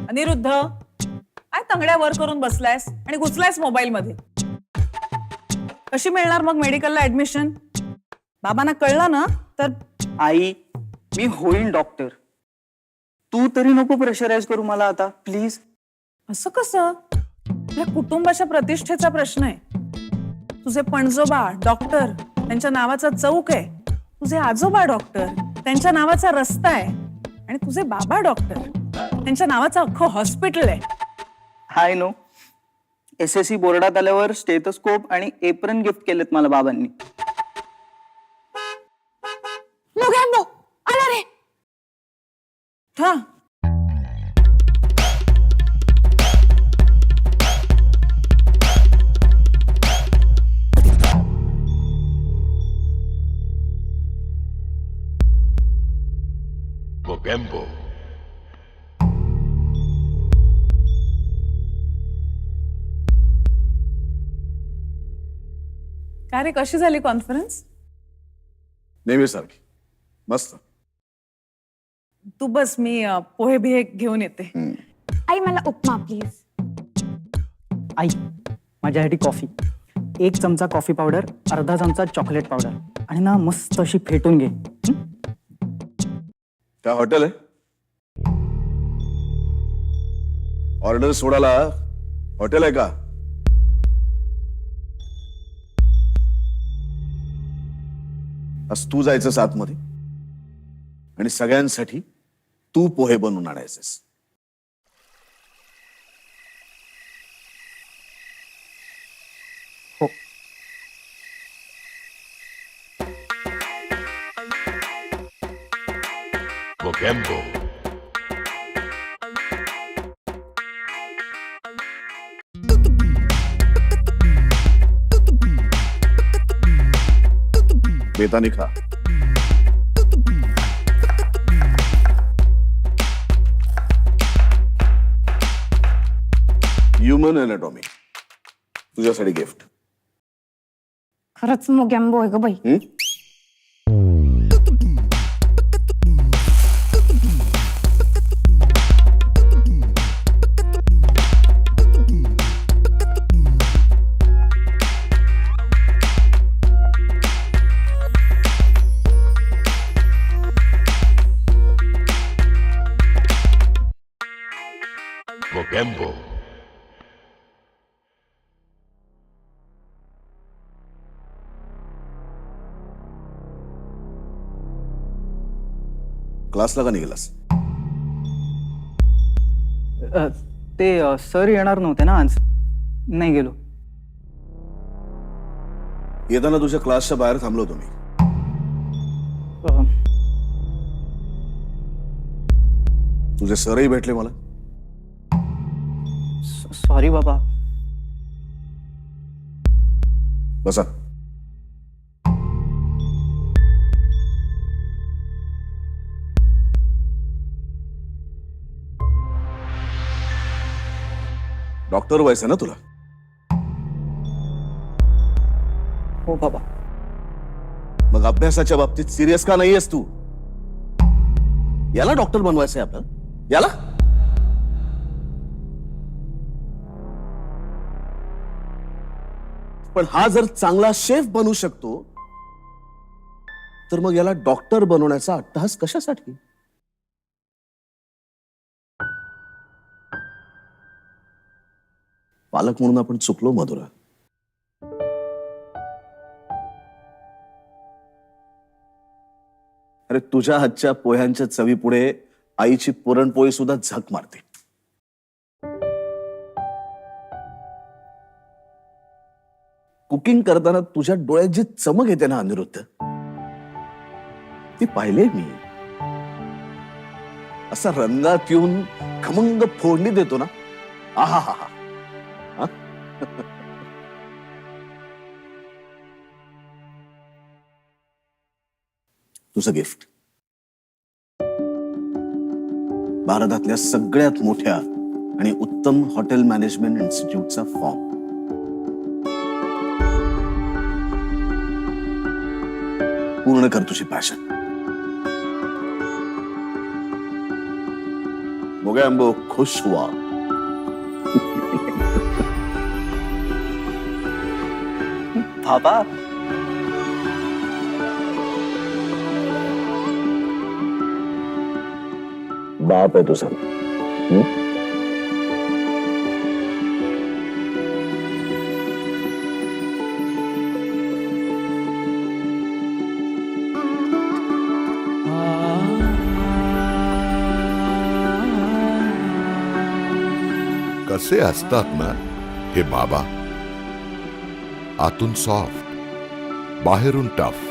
अनिरुद्ध, काय तंगड्या वर करून बसलायस आणि घुसलायस मोबाईल मध्ये? कशी मिळणार मग मेडिकलला ऍडमिशन? बाबांना कळलं ना तर? आई, मी होईन डॉक्टर. तू तरी नको प्रेशराईज करू मला आता प्लीज. असं कसं? आपल्या कुटुंबाच्या प्रतिष्ठेचा प्रश्न आहे. तुझे पणजोबा डॉक्टर, त्यांच्या नावाचा चौक आहे. तुझे आजोबा डॉक्टर, त्यांच्या नावाचा रस्ता आहे. आणि तुझे बाबा डॉक्टर, त्यांच्या नावाचं अख्खं हॉस्पिटल आहे. Hi no. SSC बोर्डात आल्यावर स्टेथोस्कोप आणि एप्रन गिफ्ट केलेत मला बाबांनी. आला रे. हा, Mogembo. काय रे, कशी झाली कॉन्फरन्स? नेहमीसारखी मस्त. तू बस, मी पोहे बिहे घेऊन येते. आई मला उपमा प्लीज. आई, माझ्यासाठी कॉफी. 1 चमचा कॉफी पावडर, अर्धा चमचा चॉकलेट पावडर आणि ना मस्त अशी फेटून घे. काय हॉटेल आहे? ऑर्डर सोडायला हॉटेल आहे का? आज तू जायचंस आतमध्ये आणि सगळ्यांसाठी तू पोहे बनवून आणायचेस. हो. Mogembo. बेतानी खा. ह्युमन एनाटॉमी तुझ्यासाठी गिफ्ट. खरंच मोगॅम्बो आहे ग बाई. Mogembo. क्लासला का निघालास? ते सर येणार नव्हते ना आज, नाही गेलो. येताना तुझ्या क्लासच्या बाहेर थांबलो होतो मी. अ, तुझे सरही भेटले मला. सॉरी बाबा. बसा. डॉक्टर व्हायचं ना तुला? हो बाबा. मग अभ्यासाच्या बाबतीत सिरियस का नाहीयेस तू? याला डॉक्टर बनवायचंय आपल्याला? याला? पण हा जर चांगला शेफ बनू शकतो तर मग याला डॉक्टर बनवण्याचा अट्टहास कशासाठी? पालक म्हणून आपण चुकलो मधुरा. अरे तुझ्या हातच्या पोह्यांच्या चवीपुढे आईची पुरणपोळी सुद्धा झक मारते. कुकिंग करताना तुझ्या डोळ्यात जी चमक येते ना अनिरुद्ध, ती पाहिले मी. असा रंगात येऊन खमंग फोडणी देतो ना, आहा हा हा. तुझं गिफ्ट. भारतातल्या सगळ्यात मोठ्या आणि उत्तम हॉटेल मॅनेजमेंट इन्स्टिट्यूटचा फॉर्म. पूर्ण कर तुझी पॅशन. मोगॅम्बो खुश हुआ. बाबा बाप आहे तुझा. कसे असतात ना हे बाबा, आतून सॉफ्ट, बाहेरून टफ.